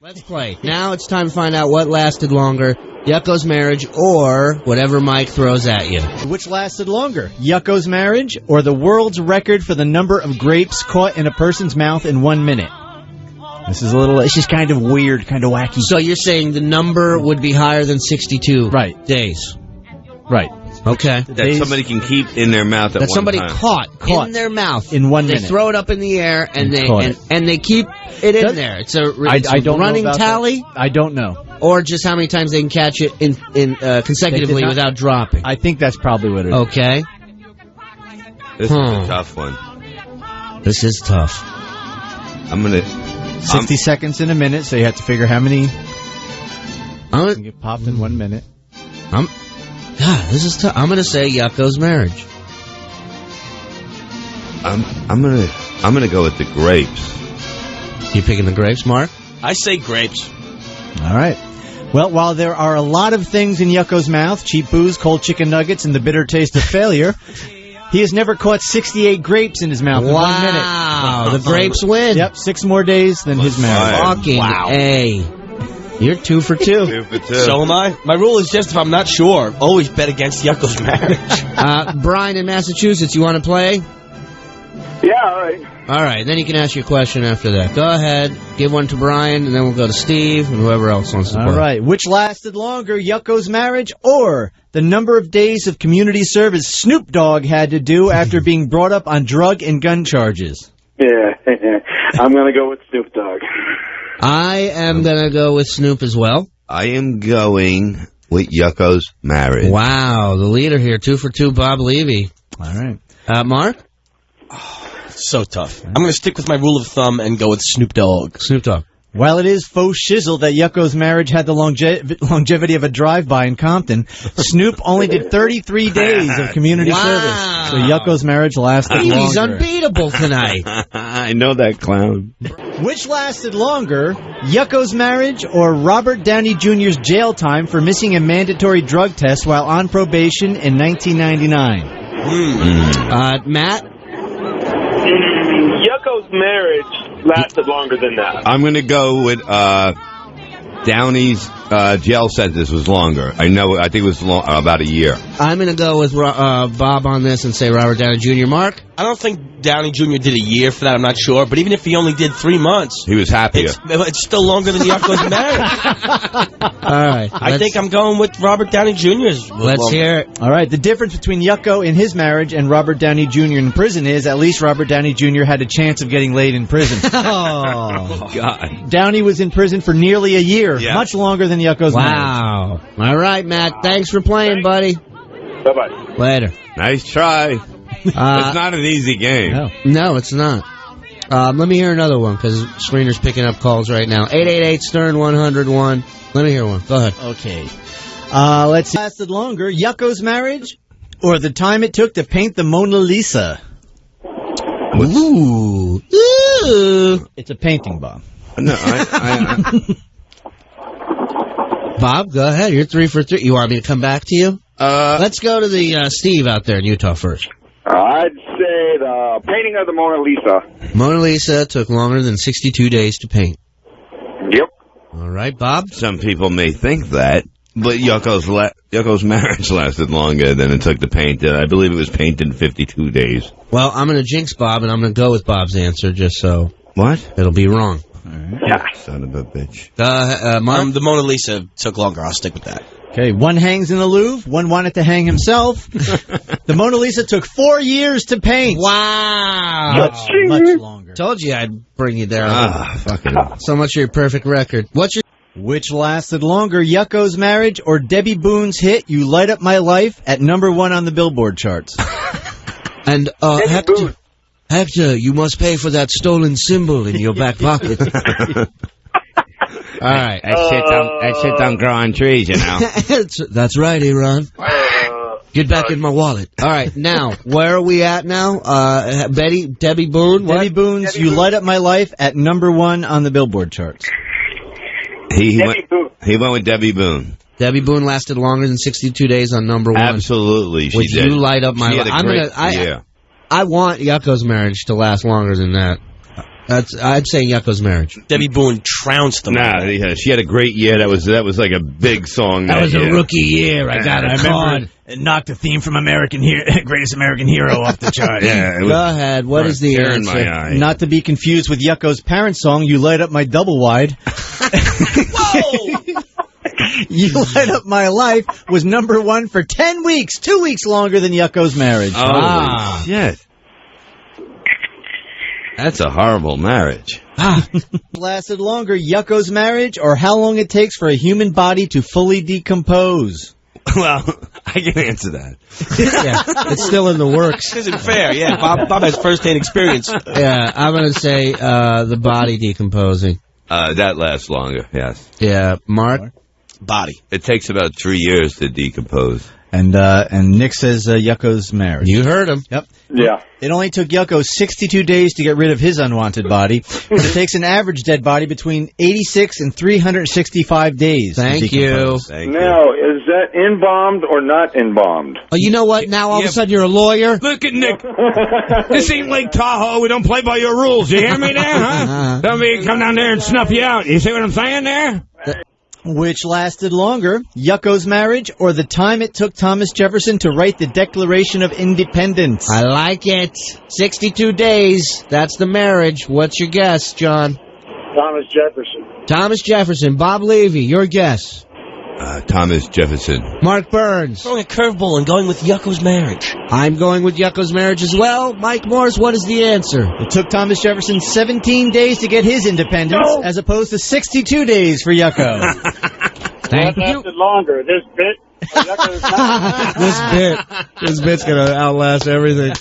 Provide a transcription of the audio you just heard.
Let's play. Now it's time to find out what lasted longer, Yucko's marriage or whatever Mike throws at you. Which lasted longer, Yucko's marriage or the world's record for the number of grapes caught in a person's mouth in 1 minute? This is it's just kind of weird, kind of wacky. So you're saying the number would be higher than 62 days? Right. Okay. That somebody can keep in their mouth at one time. That somebody caught in their mouth in 1 minute. They throw it up in the air and they keep it in there. It's a running tally. I don't know. Or just how many times they can catch it in consecutively without dropping. I think that's probably what it is. Okay. This is a tough one. This is tough. I'm gonna 60 seconds in a minute, so you have to figure how many can get popped in 1 minute. God, this is tough. I'm gonna say Yucko's marriage. I'm gonna go with the grapes. You picking the grapes, Mark? I say grapes. All right. Well, while there are a lot of things in Yucko's mouth, cheap booze, cold chicken nuggets, and the bitter taste of failure, he has never caught 68 grapes in his mouth in 1 minute. Wow, the grapes win. Yep, 6 more days than his marriage. Fucking A. You're 2 for 2. 2 for 2. So am I. My rule is just if I'm not sure, always bet against Yucko's marriage. Brian in Massachusetts, you want to play? Yeah, all right. All right, then you can ask your question after that. Go ahead, give one to Brian, and then we'll go to Steve and whoever else wants to play. All right, which lasted longer, Yucko's marriage or the number of days of community service Snoop Dogg had to do after being brought up on drug and gun charges? Yeah, I'm going to go with Snoop Dogg. I am going to go with Snoop as well. I am going with Yucko's marriage. Wow, the leader here, 2 for 2, Bob Levy. All right. Mark? So tough. I'm going to stick with my rule of thumb and go with Snoop Dogg. Snoop Dogg. While it is faux shizzle that Yucko's marriage had the longevity of a drive-by in Compton, Snoop only did 33 days of community service. So Yucko's marriage lasted longer. He's unbeatable tonight. I know that clown. Which lasted longer, Yucko's marriage or Robert Downey Jr.'s jail time for missing a mandatory drug test while on probation in 1999? Matt? Yucko's marriage lasted longer than that. I'm going to go with Downey's jail sentence was longer. I think it was about a year. I'm going to go with Bob on this and say Robert Downey Jr. Mark? I don't think Downey Jr. did a year for that. I'm not sure. But even if he only did 3 months, he was happier. It's still longer than Yucko's marriage. All right. I think I'm going with Robert Downey Jr.'s. Let's hear it. All right. The difference between Yucko in his marriage and Robert Downey Jr. in prison is at least Robert Downey Jr. had a chance of getting laid in prison. Oh, God. Downey was in prison for nearly a year. Yeah. Much longer than Yucko's marriage. Wow. All right, Matt. Thanks for playing, buddy. Bye-bye. Later. Nice try. It's not an easy game. No, it's not. Let me hear another one, because Screener's picking up calls right now. 888-STERN-101. Let me hear one. Go ahead. Okay. Let's see. Lasted longer, Yucko's marriage or the time it took to paint the Mona Lisa? Ooh. It's a painting, Bob. No, Bob, go ahead. You're 3 for 3. You want me to come back to you? Let's go to the Steve out there in Utah first. I'd say the painting of the Mona Lisa. Mona Lisa took longer than 62 days to paint. Yep. All right, Bob? Some people may think that, but Yucko's marriage lasted longer than it took to paint it. I believe it was painted in 52 days. Well, I'm going to jinx Bob, and I'm going to go with Bob's answer just so What? it'll be wrong. All right. Yeah. Son of a bitch. Mark? The Mona Lisa took longer. I'll stick with that. Okay, one hangs in the Louvre, one wanted to hang himself. The Mona Lisa took 4 years to paint. Wow. Much longer. Told you I'd bring you there. Fucking So much for your perfect record. Which lasted longer, Yucko's marriage or Debbie Boone's hit, You Light Up My Life, at #1 on the Billboard charts? And Hector, you must pay for that stolen symbol in your back pocket. All right. That shit don't grow on trees, you know. That's right, Iran. Get back in my wallet. All right, now, where are we at now? Debbie Boone? What? Debbie Boone's You Light Up My Life at #1 on the Billboard charts. He went with Debbie Boone. Debbie Boone lasted longer than 62 days on #1. Absolutely, she did. You Light Up My Life. I want Yucko's marriage to last longer than that. I'd say Yucko's marriage. Debbie Boone trounced them. Nah, yeah, she had a great year. That was like a big song. That was year. a rookie year. I got a card. It knocked the theme from Greatest American Hero off the chart. Yeah, it was Go ahead. What is the tearing answer? my eye. Not to be confused with Yucko's parents' song, You Light Up My Double Wide. Whoa! You Light Up My Life was number 1 for 10 weeks, 2 weeks longer than Yucko's marriage. Oh, shit. That's a horrible marriage. Lasted longer, Yucko's marriage, or how long it takes for a human body to fully decompose? Well, I can answer that. Yeah, it's still in the works. This isn't fair. Yeah, Bob has first-hand experience. Yeah, I'm going to say the body decomposing. That lasts longer, yes. Yeah, Mark? Body. It takes about 3 years to decompose. And Nick says Yucko's marriage. You heard him. Yep. Yeah. It only took Yucko 62 days to get rid of his unwanted body. But it takes an average dead body between 86 and 365 days. to Thank decompose. you. Now, is that embalmed or not embalmed? Oh, you know what? Now all of a sudden you're a lawyer? Look at Nick. This ain't Lake Tahoe. We don't play by your rules. You hear me there, huh? Somebody come down there and snuff you out. You see what I'm saying there? Which lasted longer, Yucko's marriage or the time it took Thomas Jefferson to write the Declaration of Independence? I like it. 62 days. That's the marriage. What's your guess, John? Thomas Jefferson. Thomas Jefferson. Bob Levy, your guess. Thomas Jefferson. Mark Burns. Throwing a curveball and going with Yucko's marriage. I'm going with Yucko's marriage as well. Mike Morris, what is the answer? It took Thomas Jefferson 17 days to get his independence, as opposed to 62 days for Yucko. Thank you. Lasted longer. This bit. This bit's going to outlast everything.